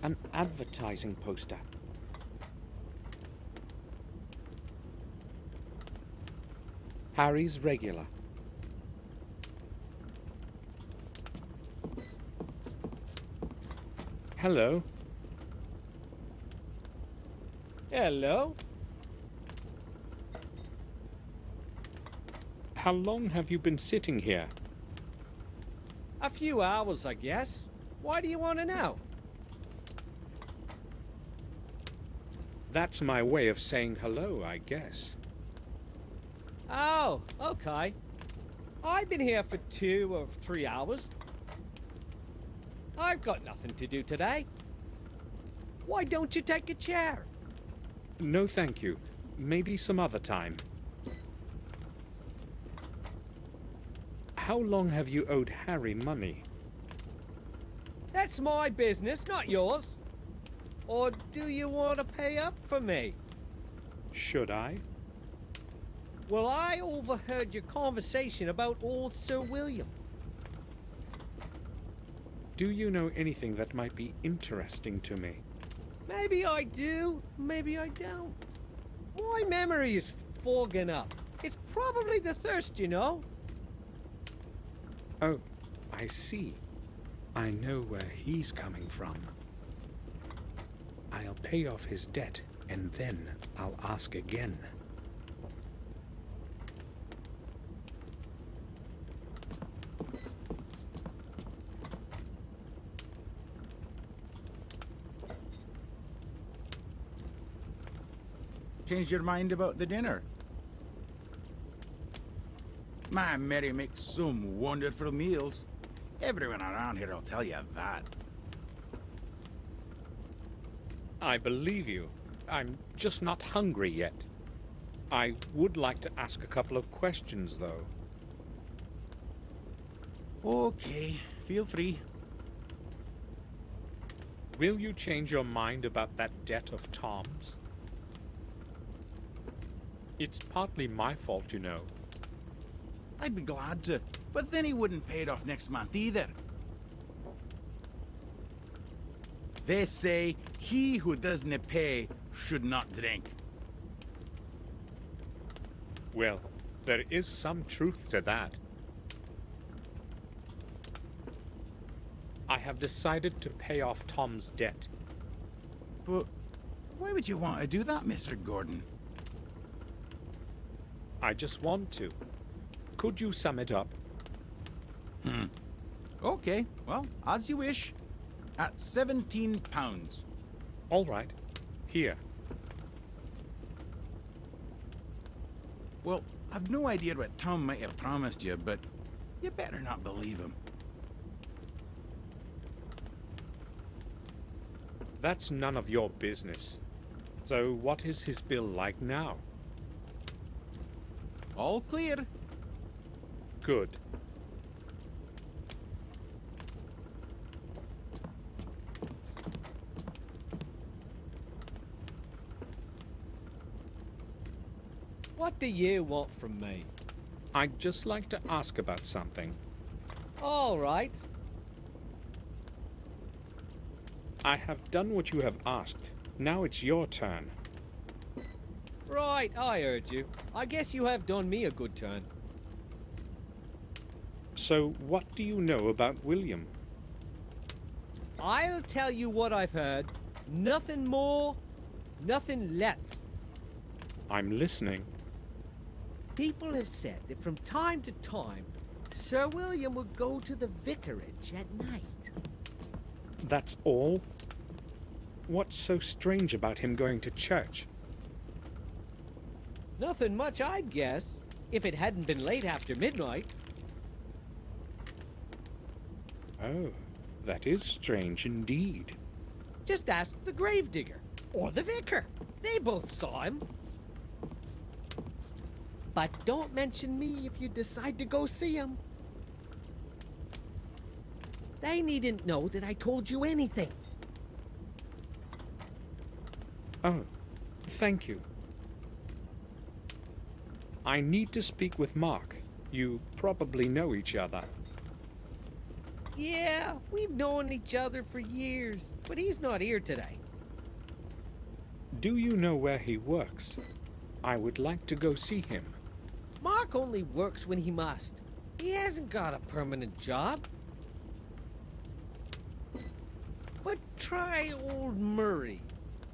an advertising poster. Harry's regular. Hello. Hello. How long have you been sitting here? A few hours, I guess. Why do you want to know? That's my way of saying hello, I guess. Oh, okay. I've been here for 2 or 3 hours. I've got nothing to do today. Why don't you take a chair? No, thank you. Maybe some other time. How long have you owed Harry money? That's my business, not yours. Or do you want to pay up for me? Should I? Well, I overheard your conversation about old Sir William. Do you know anything that might be interesting to me? Maybe I do, maybe I don't. My memory is fogging up. It's probably the thirst, you know. Oh, I see. I know where he's coming from. I'll pay off his debt, and then I'll ask again. Changed your mind about the dinner? My Mary makes some wonderful meals. Everyone around here will tell you that. I believe you. I'm just not hungry yet. I would like to ask a couple of questions, though. Okay, feel free. Will you change your mind about that debt of Tom's? It's partly my fault, you know. I'd be glad to, but then he wouldn't pay it off next month either. They say he who doesn't pay should not drink. Well, there is some truth to that. I have decided to pay off Tom's debt. But why would you want to do that, Mr. Gordon? I just want to. Could you sum it up? Okay, well, as you wish. At 17 pounds. All right. Here. Well, I've no idea what Tom might have promised you, but you better not believe him. That's none of your business. So what is his bill like now? All clear. Good. What do you want from me? I'd just like to ask about something. All right. I have done what you have asked. Now it's your turn. Right, I heard you. I guess you have done me a good turn. So what do you know about William? I'll tell you what I've heard. Nothing more, nothing less. I'm listening. People have said that from time to time, Sir William would go to the vicarage at night. That's all? What's so strange about him going to church? Nothing much, I'd guess, if it hadn't been late after midnight. Oh, that is strange indeed. Just ask the gravedigger or the vicar. They both saw him. But don't mention me if you decide to go see him. They needn't know that I told you anything. Oh, thank you. I need to speak with Mark. You probably know each other. Yeah, we've known each other for years, but he's not here today. Do you know where he works? I would like to go see him. Mark only works when he must. He hasn't got a permanent job. But try old Murray.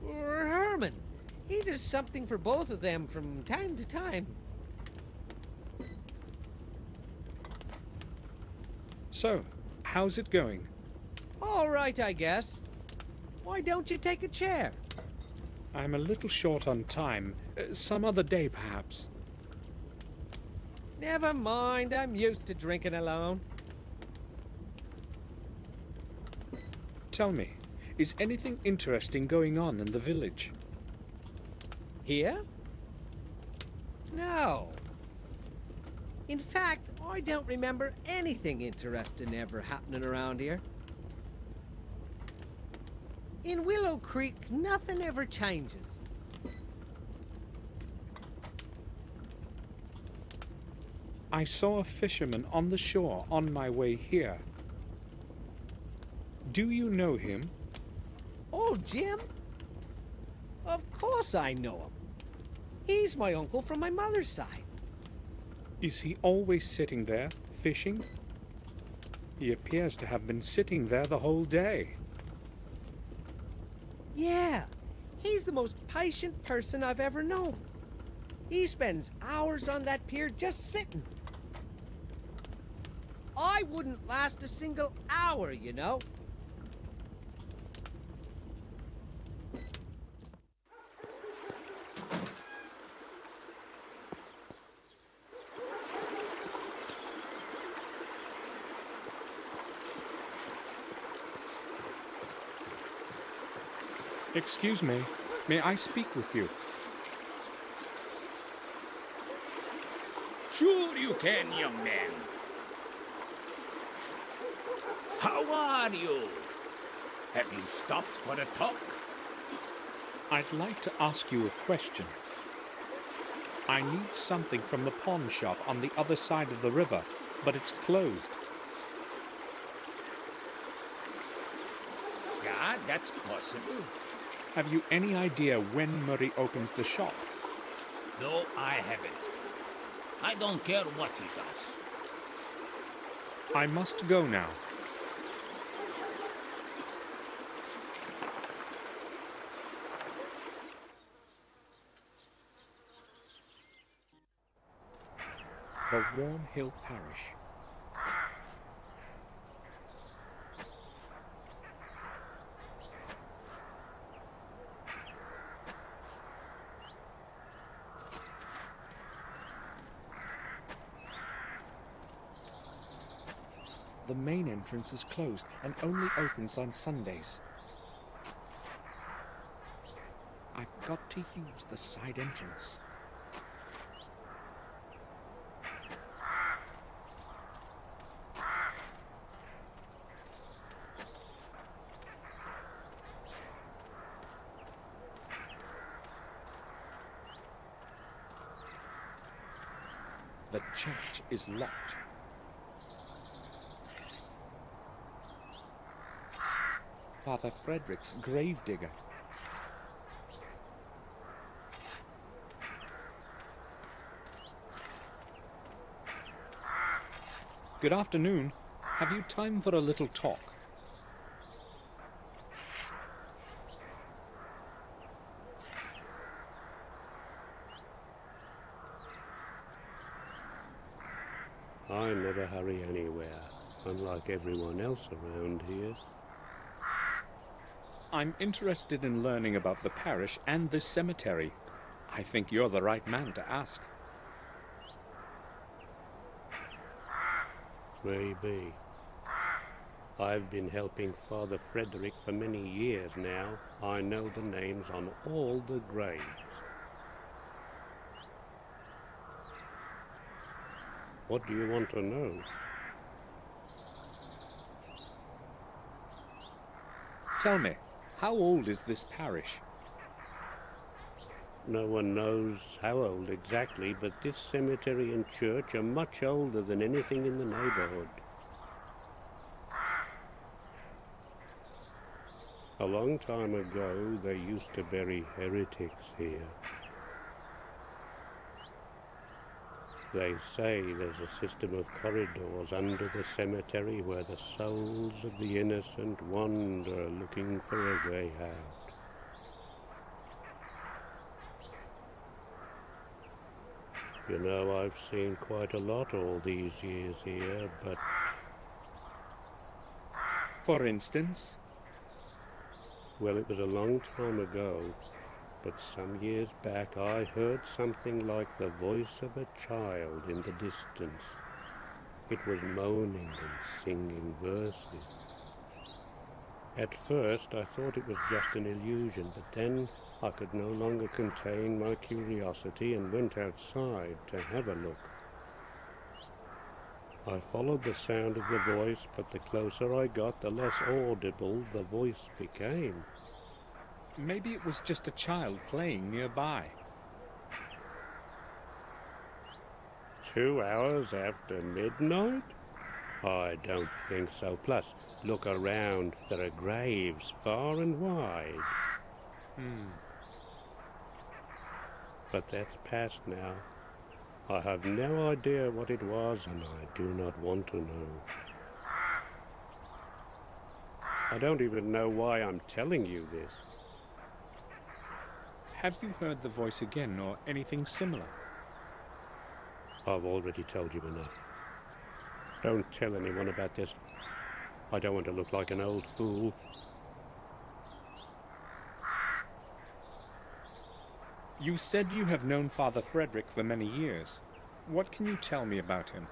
Or Herman. He does something for both of them from time to time. So, how's it going? All right, I guess. Why don't you take a chair? I'm a little short on time. Some other day, perhaps. Never mind, I'm used to drinking alone. Tell me, is anything interesting going on in the village? Here? No. In fact, I don't remember anything interesting ever happening around here. In Willow Creek, nothing ever changes. I saw a fisherman on the shore on my way here. Do you know him? Oh, Jim? Of course I know him. He's my uncle from my mother's side. Is he always sitting there, fishing? He appears to have been sitting there the whole day. Yeah, he's the most patient person I've ever known. He spends hours on that pier just sitting. I wouldn't last a single hour, you know. Excuse me, may I speak with you? Sure you can, young man. How are you? Have you stopped for a talk? I'd like to ask you a question. I need something from the pawn shop on the other side of the river, but it's closed. Yeah, that's possible. Have you any idea when Murray opens the shop? No, I haven't. I don't care what he does. I must go now. The Warm Hill Parish. The main entrance is closed and only opens on Sundays. I've got to use the side entrance. The church is locked. Father Frederick's gravedigger. Good afternoon. Have you time for a little talk? I never hurry anywhere, unlike everyone else around here. I'm interested in learning about the parish and this cemetery. I think you're the right man to ask. Maybe. I've been helping Father Frederick for many years now. I know the names on all the graves. What do you want to know? Tell me, how old is this parish? No one knows how old exactly, but this cemetery and church are much older than anything in the neighborhood. A long time ago, they used to bury heretics here. They say there's a system of corridors under the cemetery where the souls of the innocent wander looking for a way out. You know, I've seen quite a lot all these years here, but For instance? well, it was a long time ago, but some years back I heard something like the voice of a child in the distance. It was moaning and singing verses. At first I thought it was just an illusion, but then I could no longer contain my curiosity and went outside to have a look. I followed the sound of the voice, but the closer I got, the less audible the voice became. Maybe it was just a child playing nearby. 2 hours after midnight? I don't think so. Plus, look around. There are graves far and wide. But that's past now. I have no idea what it was, and I do not want to know. I don't even know why I'm telling you this. Have you heard the voice again or anything similar? I've already told you enough. Don't tell anyone about this. I don't want to look like an old fool. You said you have known Father Frederick for many years. What can you tell me about him?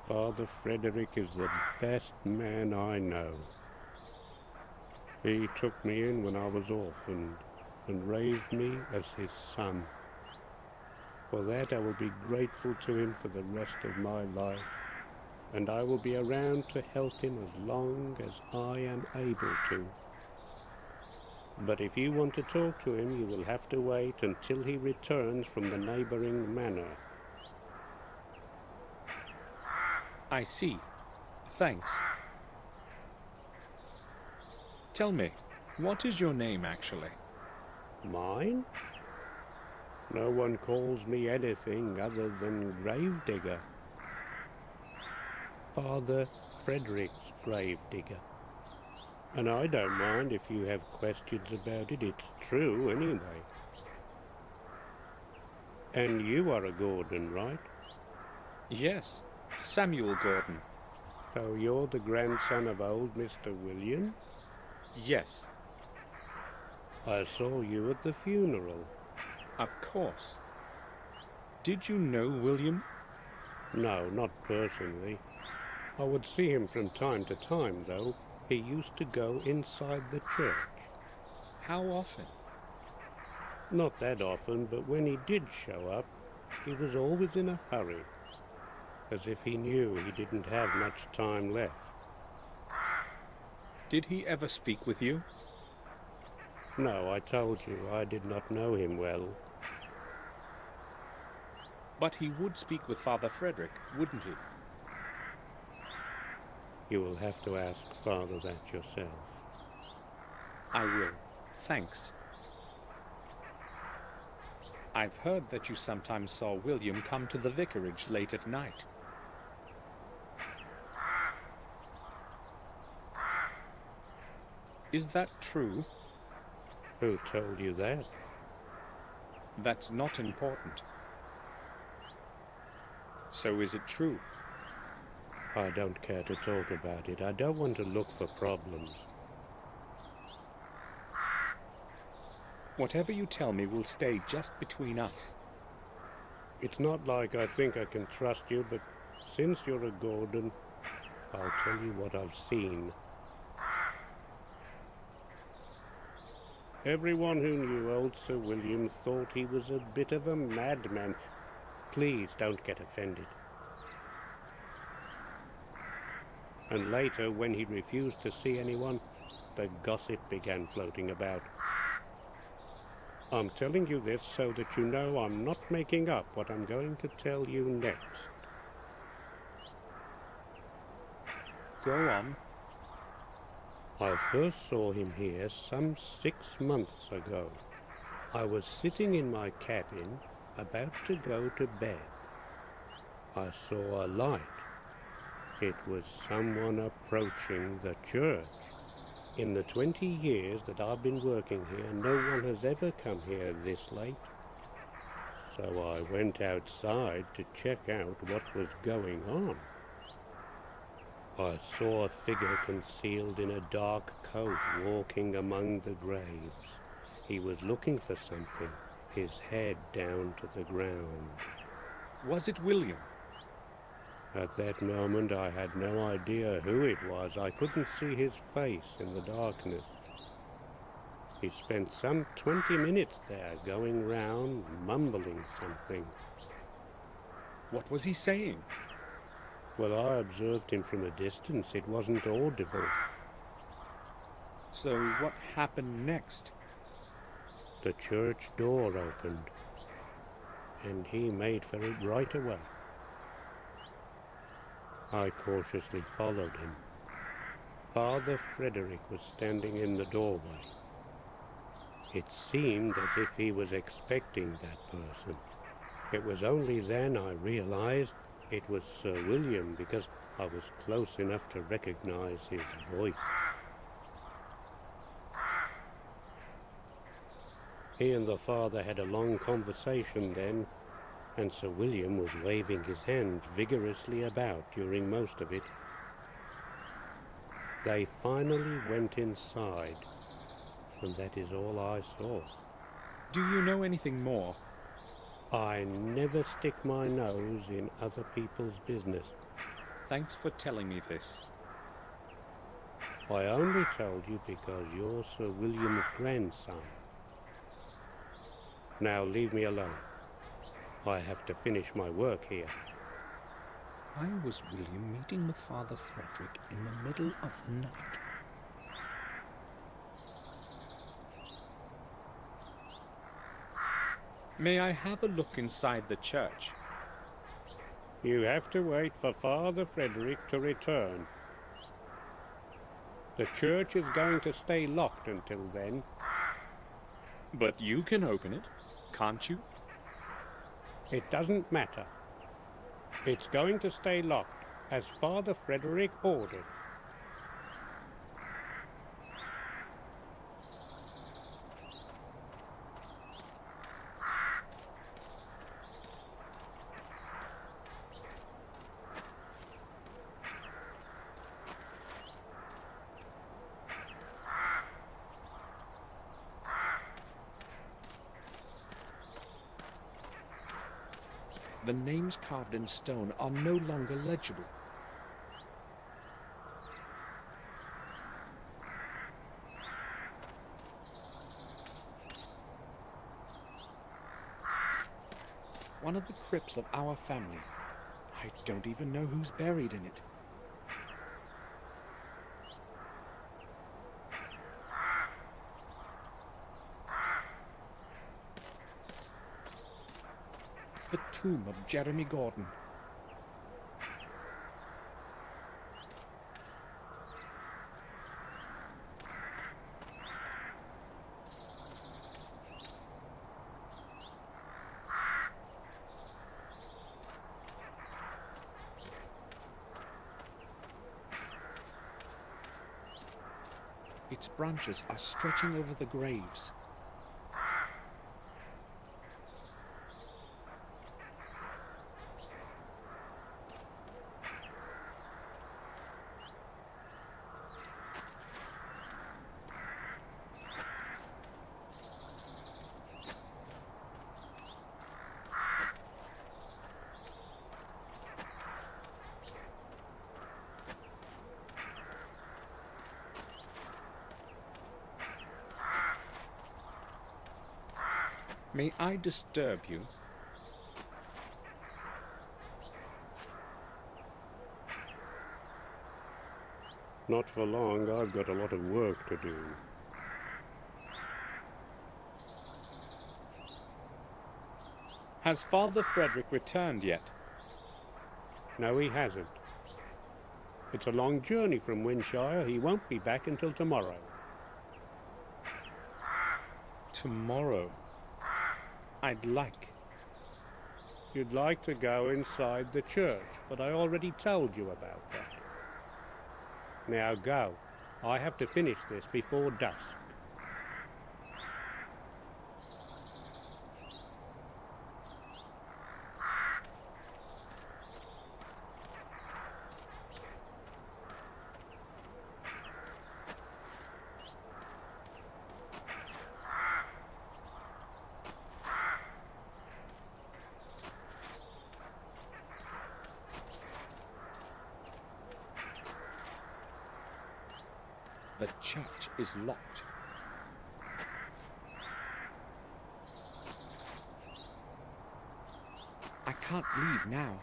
Father Frederick is the best man I know. He took me in when I was orphaned and raised me as his son. For that I will be grateful to him for the rest of my life, and I will be around to help him as long as I am able to. But if you want to talk to him, you will have to wait until he returns from the neighboring manor. I see. Thanks. Tell me, what is your name actually? Mine? No one calls me anything other than Gravedigger. Father Frederick's Gravedigger. And I don't mind if you have questions about it. It's true anyway. And you are a Gordon, right? Yes, Samuel Gordon. So you're the grandson of old Mr. William? Yes, I saw you at the funeral. of course. Did you know William? No, not personally. I would see him from time to time, though. He used to go inside the church. How often? Not that often, but when he did show up, he was always in a hurry, as if he knew he didn't have much time left. Did he ever speak with you? No, I told you, I did not know him well. But he would speak with Father Frederick, wouldn't he? You will have to ask Father that yourself. I will. Thanks. I've heard that you sometimes saw William come to the vicarage late at night. Is that true? Who told you that? That's not important. So is it true? I don't care to talk about it. I don't want to look for problems. Whatever you tell me will stay just between us. It's not like I think I can trust you, but since you're a Gordon, I'll tell you what I've seen. Everyone who knew old Sir William thought he was a bit of a madman. Please don't get offended. And later, when he refused to see anyone, the gossip began floating about. I'm telling you this so that you know I'm not making up what I'm going to tell you next. Go on. I first saw him here some 6 months ago. I was sitting in my cabin, about to go to bed. I saw a light. It was someone approaching the church. In the 20 years that I've been working here, no one has ever come here this late. So I went outside to check out what was going on. I saw a figure concealed in a dark coat walking among the graves. He was looking for something, his head down to the ground. Was it William? At that moment I had no idea who it was. I couldn't see his face in the darkness. He spent some 20 minutes there, going round, mumbling something. What was he saying? Well, I observed him from a distance. It wasn't audible. So what happened next? The church door opened, and he made for it right away. I cautiously followed him. Father Frederick was standing in the doorway. It seemed as if he was expecting that person. It was only then I realized it was Sir William, because I was close enough to recognize his voice. He and the father had a long conversation then, and Sir William was waving his hand vigorously about during most of it. They finally went inside, and that is all I saw. Do you know anything more? I never stick my nose in other people's business. Thanks for telling me this. I only told you because you're Sir William's grandson. Now leave me alone. I have to finish my work here. Why was William meeting with Father Frederick in the middle of the night? May I have a look inside the church? You have to wait for Father Frederick to return. The church is going to stay locked until then. But you can open it, can't you? It doesn't matter. It's going to stay locked, as Father Frederick ordered. The names carved in stone are no longer legible. One of the crypts of our family. I don't even know who's buried in it. The tomb of Jeremy Gordon. Its branches are stretching over the graves. May I disturb you? Not for long. I've got a lot of work to do. Has Father Frederick returned yet? No, he hasn't. It's a long journey from Windshire. He won't be back until tomorrow. Tomorrow. I'd like. You'd like to go inside the church, but I already told you about that. Now go. I have to finish this before dusk. The church is locked. I can't leave now.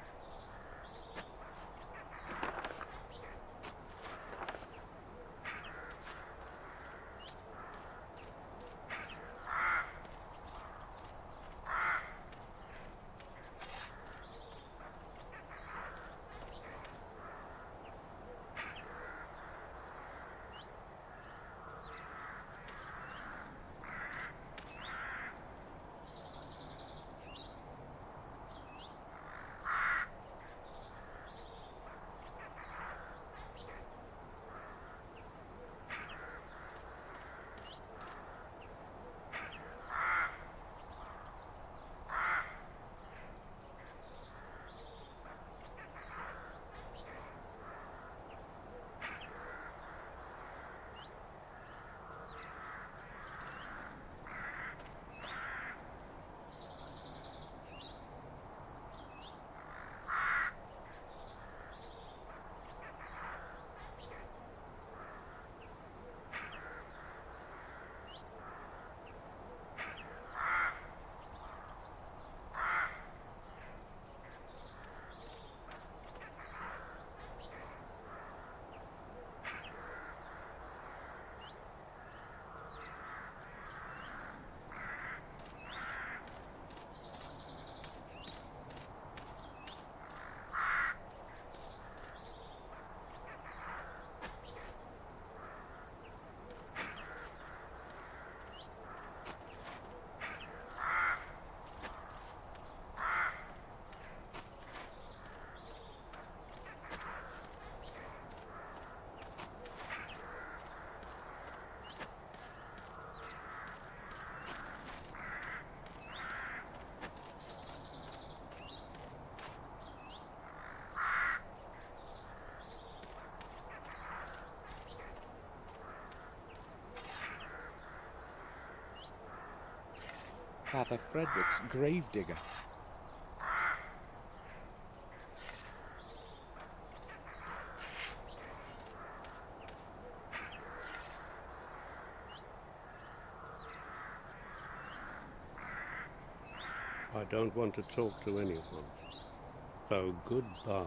Father Frederick's gravedigger. I don't want to talk to anyone. So goodbye.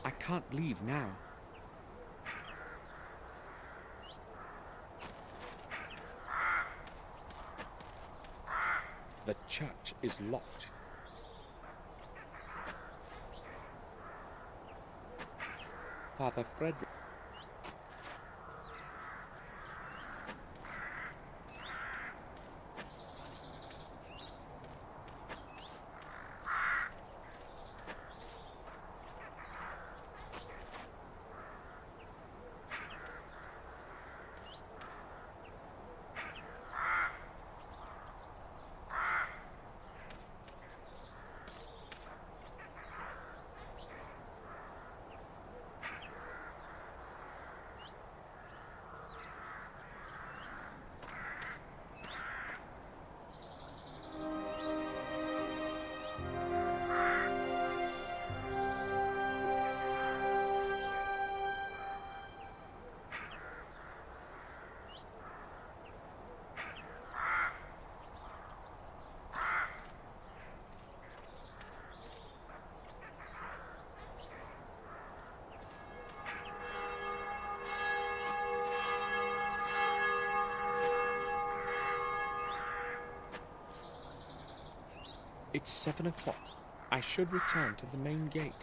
I can't leave now. The church is locked. Father Frederick. It's 7 o'clock. I should return to the main gate.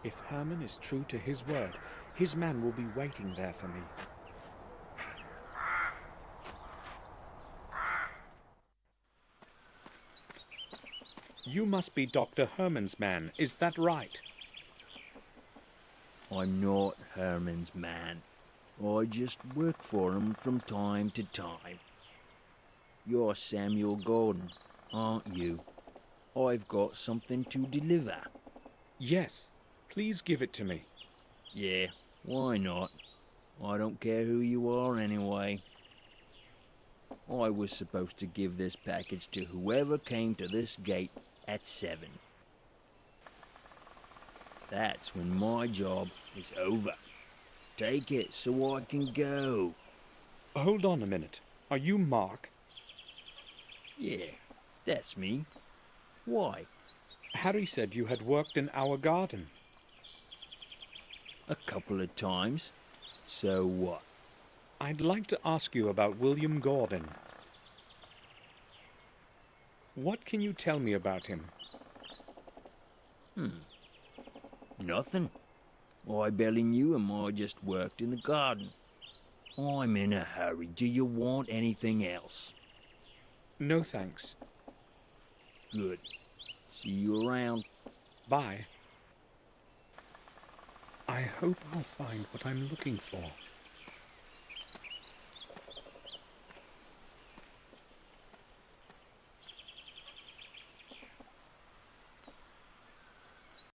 If Herman is true to his word, his man will be waiting there for me. You must be Dr. Herman's man, is that right? I'm not Herman's man. I just work for him from time to time. You're Samuel Gordon, aren't you? I've got something to deliver. Yes, please give it to me. Yeah, why not? I don't care who you are anyway. I was supposed to give this package to whoever came to this gate at 7. That's when my job is over. Take it so I can go. Hold on a minute. Are you Mark? Yeah, that's me. Why? Harry said you had worked in our garden. A couple of times. So what? I'd like to ask you about William Gordon. What can you tell me about him? Nothing. I barely knew him. I just worked in the garden. I'm in a hurry. Do you want anything else? No thanks. Good. See you around. Bye. I hope I'll find what I'm looking for.